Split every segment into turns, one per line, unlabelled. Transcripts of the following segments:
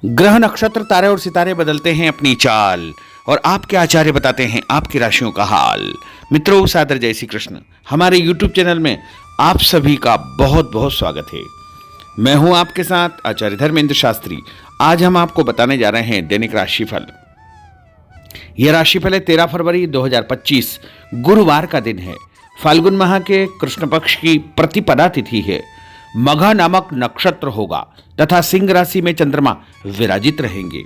ग्रह नक्षत्र तारे और सितारे बदलते हैं अपनी चाल और आपके आचार्य बताते हैं आपकी राशियों का हाल। मित्रों, सादर जय श्री कृष्ण। हमारे YouTube चैनल में आप सभी का बहुत बहुत स्वागत है। मैं हूं आपके साथ आचार्य धर्मेंद्र शास्त्री। आज हम आपको बताने जा रहे हैं दैनिक राशिफल। यह राशिफल है 13 फरवरी 2025 गुरुवार का दिन है। फाल्गुन माह के कृष्ण पक्ष की प्रतिपदा तिथि है। मघा नामक नक्षत्र होगा तथा सिंह राशि में चंद्रमा विराजित रहेंगे।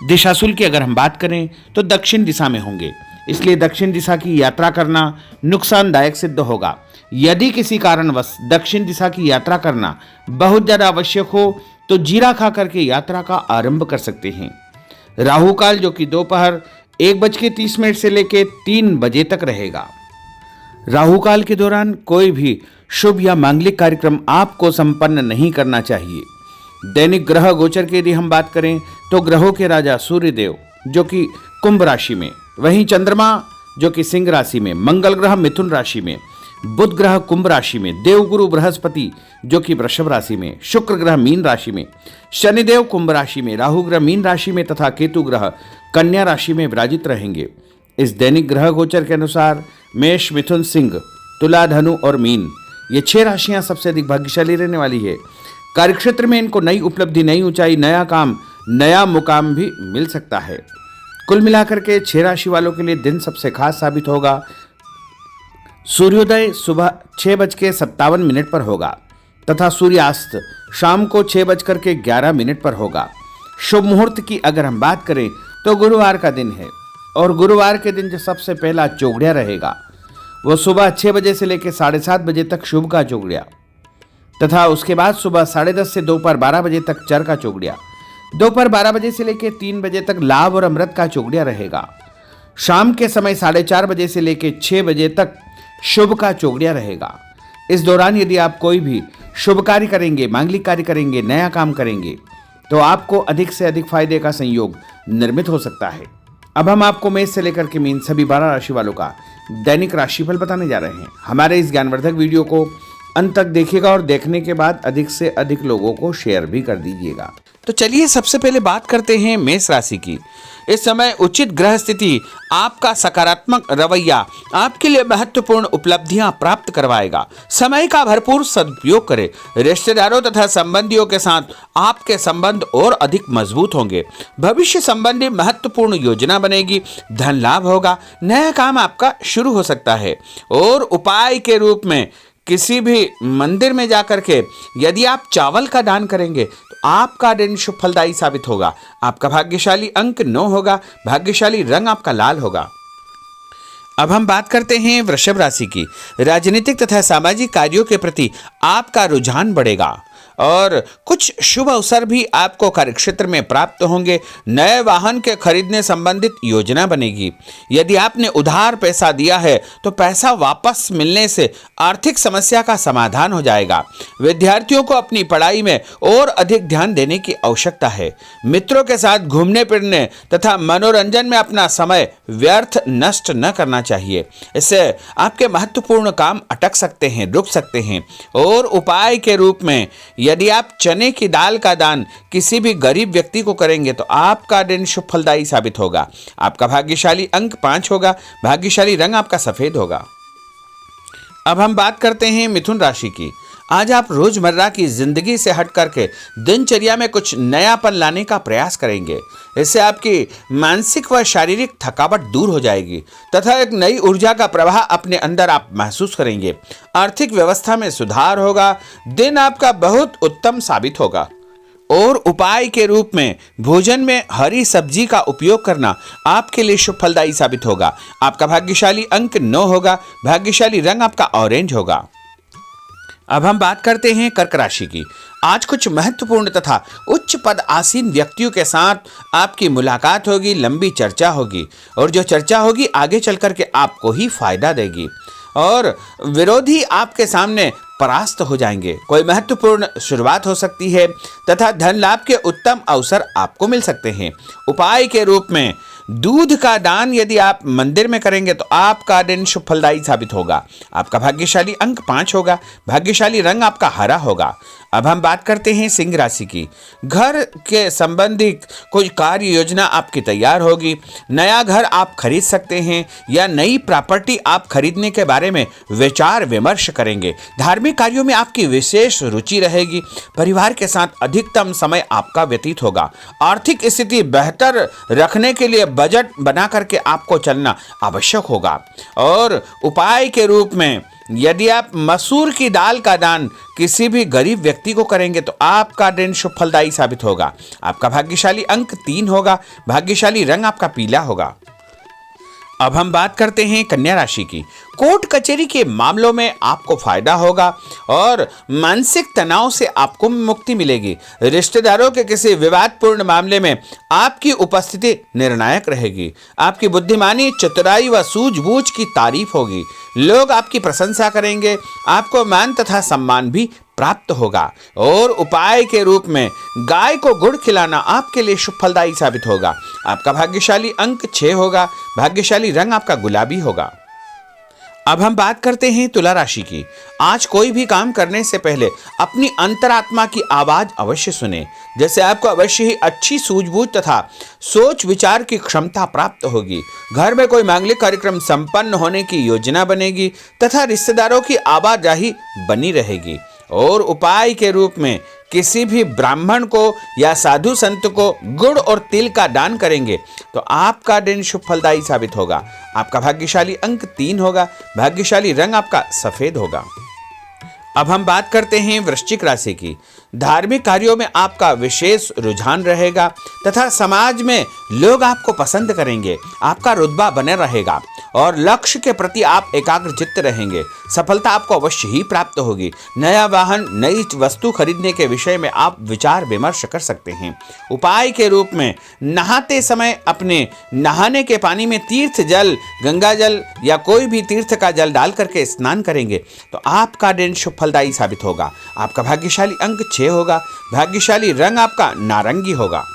दिशाशूल की अगर हम बात करें तो दक्षिण दिशा में होंगे, इसलिए दक्षिण दिशा की यात्रा करना नुकसानदायक सिद्ध होगा। यदि किसी कारणवश दक्षिण दिशा की यात्रा करना बहुत ज्यादा आवश्यक हो तो जीरा खा करके यात्रा का आरंभ कर सकते हैं। राहु काल जो कि दोपहर 1:30 से लेकर 3 बजे तक रहेगा। राहु काल के दौरान कोई भी शुभ या मांगलिक कार्यक्रम आपको संपन्न नहीं करना चाहिए। दैनिक ग्रह गोचर की यदि हम बात करें तो ग्रहों के राजा सूर्य देव जो कि कुंभ राशि में, वहीं चंद्रमा जो कि सिंह राशि में, मंगल ग्रह मिथुन राशि में, बुध ग्रह कुंभ राशि में, देवगुरु बृहस्पति जो कि वृषभ राशि में, शुक्र ग्रह मीन राशि में, शनिदेव कुंभ राशि में, राहु ग्रह मीन राशि में तथा केतु ग्रह कन्या राशि में विराजित रहेंगे। इस दैनिक ग्रह गोचर के अनुसार मेष, मिथुन, सिंह, तुला, धनु और मीन ये 6 राशियां सबसे अधिक भाग्यशाली रहने वाली है। कार्यक्षेत्र में इनको नई उपलब्धि, नई ऊंचाई, नया काम, नया मुकाम भी मिल सकता है। कुल मिलाकर के 6 राशि वालों के लिए दिन सबसे खास साबित होगा। सूर्योदय सुबह 6:57 पर होगा तथा सूर्यास्त शाम को 6:11 पर होगा। शुभ मुहूर्त की अगर हम बात करें तो गुरुवार का दिन है और गुरुवार के दिन जो सबसे पहला चौगड़िया रहेगा वो सुबह 6 बजे से लेकर 7:30 बजे तक शुभ का चौगड़िया तथा उसके बाद सुबह 10:30 से दोपहर 12 बजे तक चर का चौगड़िया, दोपहर 12 बजे से लेकर 3 बजे तक लाभ और अमृत का चौगड़िया रहेगा। शाम के समय 4:30 बजे से लेकर 6 बजे तक शुभ का चौगड़िया रहेगा। इस दौरान यदि आप कोई भी शुभ कार्य करेंगे, मांगलिक कार्य करेंगे, नया काम करेंगे तो आपको अधिक से अधिक फायदे का संयोग निर्मित हो सकता है। अब हम आपको मेष से लेकर के मीन सभी 12 राशि वालों का दैनिक राशिफल बताने जा रहे हैं। हमारे इस ज्ञानवर्धक वीडियो को अंत तक देखिएगा और देखने के बाद अधिक से अधिक लोगों को शेयर भी कर दीजिएगा। तो चलिए सबसे पहले बात करते हैं मेष राशि की। इस समय उचित ग्रह स्थिति आपका सकारात्मक रवैया आपके लिए महत्वपूर्ण उपलब्धियां प्राप्त करवाएगा। समय का भरपूर सदुपयोग करें। रिश्तेदारों तथा संबंधियों के साथ आपके संबंध और अधिक मजबूत होंगे। भविष्य संबंधी महत्वपूर्ण योजना बनेगी। धन लाभ होगा। नया काम आपका शुरू हो सकता है और उपाय के रूप में किसी भी मंदिर में जाकर के यदि आप चावल का दान करेंगे तो आपका दिन शुभ फलदायी साबित होगा। आपका भाग्यशाली अंक 9 होगा। भाग्यशाली रंग आपका लाल होगा। अब हम बात करते हैं वृषभ राशि की। राजनीतिक तथा सामाजिक कार्यों के प्रति आपका रुझान बढ़ेगा और कुछ शुभ अवसर भी आपको कार्यक्षेत्र में प्राप्त होंगे। नए वाहन के खरीदने संबंधित योजना बनेगी। यदि आपने उधार पैसा दिया है तो पैसा वापस मिलने से आर्थिक समस्या का समाधान हो जाएगा। विद्यार्थियों को अपनी पढ़ाई में और अधिक ध्यान देने की आवश्यकता है। मित्रों के साथ घूमने फिरने तथा मनोरंजन में अपना समय व्यर्थ नष्ट न करना चाहिए। इससे आपके महत्वपूर्ण काम अटक सकते हैं, रुक सकते हैं। और उपाय के रूप में यदि आप चने की दाल का दान किसी भी गरीब व्यक्ति को करेंगे तो आपका दिन शुभ फलदायी साबित होगा। आपका भाग्यशाली अंक 5 होगा। भाग्यशाली रंग आपका सफेद होगा। अब हम बात करते हैं मिथुन राशि की। आज आप रोजमर्रा की जिंदगी से हट करके दिनचर्या में कुछ नयापन लाने का प्रयास करेंगे। इससे आपकी मानसिक व शारीरिक थकावट दूर हो जाएगी तथा एक नई ऊर्जा का प्रवाह अपने अंदर आप महसूस करेंगे। आर्थिक व्यवस्था में सुधार होगा। दिन आपका बहुत उत्तम साबित होगा और उपाय के रूप में भोजन में हरी सब्जी का उपयोग करना आपके लिए शुभ फलदायी साबित होगा। आपका भाग्यशाली अंक 9 होगा। भाग्यशाली रंग आपका ऑरेंज होगा। अब हम बात करते हैं कर्क राशि की। आज कुछ महत्वपूर्ण तथा उच्च पद आसीन व्यक्तियों के साथ आपकी मुलाकात होगी। लंबी चर्चा होगी और जो चर्चा होगी आगे चल कर के आपको ही फायदा देगी और विरोधी आपके सामने परास्त हो जाएंगे। कोई महत्वपूर्ण शुरुआत हो सकती है तथा धन लाभ के उत्तम अवसर आपको मिल सकते हैं। उपाय के रूप में दूध का दान यदि आप मंदिर में करेंगे तो आपका दिन शुभ फलदायी साबित होगा। आपका भाग्यशाली अंक 5 होगा। भाग्यशाली रंग आपका हरा होगा। अब हम बात करते हैं सिंह राशि की। घर के संबंधी कोई कार्य योजना आपकी तैयार होगी। नया घर आप खरीद सकते हैं या नई प्रॉपर्टी आप खरीदने के बारे में विचार विमर्श करेंगे। धार्मिक कार्यों में आपकी विशेष रुचि रहेगी। परिवार के साथ अधिकतम समय आपका व्यतीत होगा। आर्थिक स्थिति बेहतर रखने के लिए बजट बना करके आपको चलना आवश्यक होगा। और उपाय के रूप में यदि आप मसूर की दाल का दान किसी भी गरीब व्यक्ति को करेंगे तो आपका दिन शुभ फलदायी साबित होगा। आपका भाग्यशाली अंक 3 होगा। भाग्यशाली रंग आपका पीला होगा। अब हम बात करते हैं कन्या राशि की। कोर्ट कचहरी के मामलों में आपको फायदा होगा और मानसिक तनाव से आपको मुक्ति मिलेगी। रिश्तेदारों के किसी विवादपूर्ण मामले में आपकी उपस्थिति निर्णायक रहेगी। आपकी बुद्धिमानी, चतुराई व सूझबूझ की तारीफ होगी। लोग आपकी प्रशंसा करेंगे। आपको मान तथा सम्मान भी प्राप्त होगा। और उपाय के रूप में गाय को गुड़ खिलाना आपके लिए शुभ फलदायी साबित होगा। आपका भाग्यशाली अंक 6 होगा। भाग्यशाली रंग आपका गुलाबी होगा। अब हम बात करते हैं तुला राशि की। आज कोई भी काम करने से पहले अपनी अंतरात्मा की आवाज अवश्य सुने। जैसे आपको अवश्य ही अच्छी सूझबूझ तथा सोच विचार की क्षमता प्राप्त होगी। घर में कोई मांगलिक कार्यक्रम संपन्न होने की योजना बनेगी तथा रिश्तेदारों की आवाजाही बनी रहेगी। और उपाय के रूप में किसी भी ब्राह्मण को या साधु संत को गुड़ और तिल का दान करेंगे तो आपका दिन शुभ फलदायी साबित होगा। आपका भाग्यशाली अंक 3 होगा। भाग्यशाली रंग आपका सफेद होगा। अब हम बात करते हैं वृश्चिक राशि की। धार्मिक कार्यों में आपका विशेष रुझान रहेगा तथा समाज में लोग आपको पसंद करेंगे। आपका रुतबा बने रहेगा और लक्ष्य के प्रति आप एकाग्रचित्त रहेंगे। सफलता आपको अवश्य ही प्राप्त होगी। नया वाहन, नई वस्तु खरीदने के विषय में आप विचार विमर्श कर सकते हैं। उपाय के रूप में नहाते समय अपने नहाने के पानी में तीर्थ जल, गंगा जल या कोई भी तीर्थ का जल डाल करके स्नान करेंगे तो आपका दिन शुभ फलदायी साबित होगा। आपका भाग्यशाली अंक 6 होगा। भाग्यशाली रंग आपका नारंगी होगा।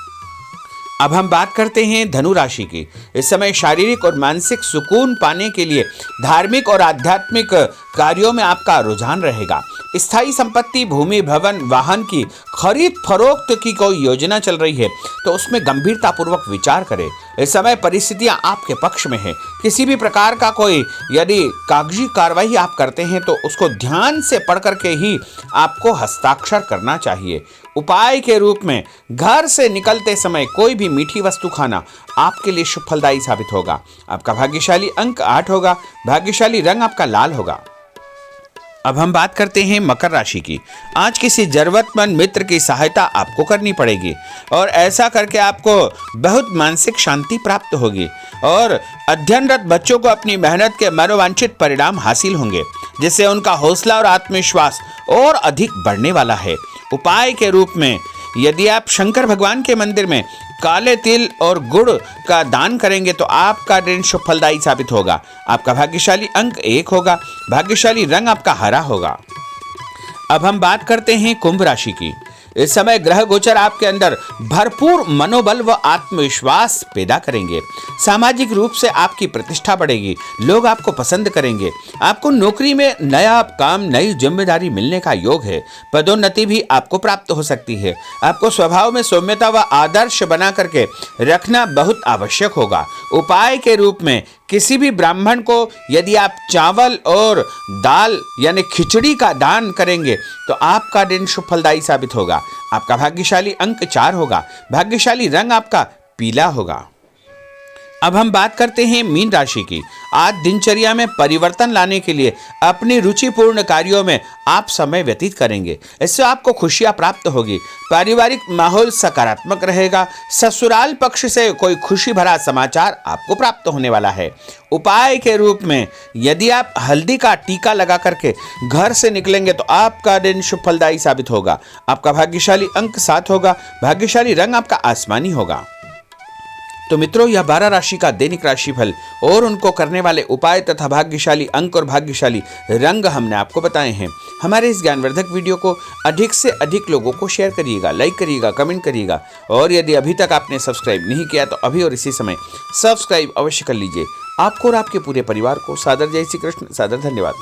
अब हम बात करते हैं धनु राशि की। इस समय शारीरिक और मानसिक सुकून पाने के लिए धार्मिक और आध्यात्मिक कार्यों में आपका रुझान रहेगा। स्थायी संपत्ति, भूमि, भवन, वाहन की खरीद फरोख्त की कोई योजना चल रही है तो उसमें गंभीरता पूर्वक विचार करें। इस समय परिस्थितियां आपके पक्ष में है। किसी भी प्रकार का कोई यदि कागजी कार्रवाई आप करते हैं तो उसको ध्यान से पढ़ करके ही आपको हस्ताक्षर करना चाहिए। उपाय के रूप में घर से निकलते समय कोई भी मीठी वस्तु खाना आपके लिए शुभ फलदायी साबित होगा। आपका भाग्यशाली अंक 8 होगा। भाग्यशाली रंग आपका लाल होगा। अब हम बात करते हैं मकर राशि की। आज किसी जरूरतमंद मित्र की सहायता आपको करनी पड़ेगी और ऐसा करके आपको बहुत मानसिक शांति प्राप्त होगी। और अध्ययनरत बच्चों को अपनी मेहनत के मनोवांछित परिणाम हासिल होंगे जिससे उनका हौसला और आत्मविश्वास और अधिक बढ़ने वाला है। उपाय के रूप में यदि आप शंकर भगवान के मंदिर में काले तिल और गुड़ का दान करेंगे तो आपका दिन शुभ फलदायी साबित होगा। आपका भाग्यशाली अंक 1 होगा। भाग्यशाली रंग आपका हरा होगा। अब हम बात करते हैं कुंभ राशि की। इस समय ग्रह गोचर आपके अंदर भरपूर मनोबल व आत्मविश्वास पैदा करेंगे। सामाजिक रूप से आपकी प्रतिष्ठा बढ़ेगी। लोग आपको पसंद करेंगे। आपको नौकरी में नया काम, नई जिम्मेदारी मिलने का योग है। पदोन्नति भी आपको प्राप्त हो सकती है। आपको स्वभाव में सौम्यता व आदर्श बना करके रखना बहुत आवश्यक होगा। उपाय के रूप में किसी भी ब्राह्मण को यदि आप चावल और दाल यानी खिचड़ी का दान करेंगे तो आपका दिन शुभ फलदायी साबित होगा। आपका भाग्यशाली अंक 4 होगा। भाग्यशाली रंग आपका पीला होगा। अब हम बात करते हैं मीन राशि की। आज दिनचर्या में परिवर्तन लाने के लिए अपनी रुचिपूर्ण कार्यों में आप समय व्यतीत करेंगे। इससे आपको खुशियां प्राप्त होगी। पारिवारिक माहौल सकारात्मक रहेगा। ससुराल पक्ष से कोई खुशी भरा समाचार आपको प्राप्त होने वाला है। उपाय के रूप में यदि आप हल्दी का टीका लगा करके घर से निकलेंगे तो आपका दिन शुभ फलदायी साबित होगा। आपका भाग्यशाली अंक 7 होगा। भाग्यशाली रंग आपका आसमानी होगा। तो मित्रों, यह 12 राशि का दैनिक राशिफल और उनको करने वाले उपाय तथा भाग्यशाली अंक और भाग्यशाली रंग हमने आपको बताए हैं। हमारे इस ज्ञानवर्धक वीडियो को अधिक से अधिक लोगों को शेयर करिएगा, लाइक करिएगा, कमेंट करिएगा और यदि अभी तक आपने सब्सक्राइब नहीं किया तो अभी और इसी समय सब्सक्राइब अवश्य कर लीजिए। आपको और आपके पूरे परिवार को सादर जय श्री कृष्ण, सादर धन्यवाद।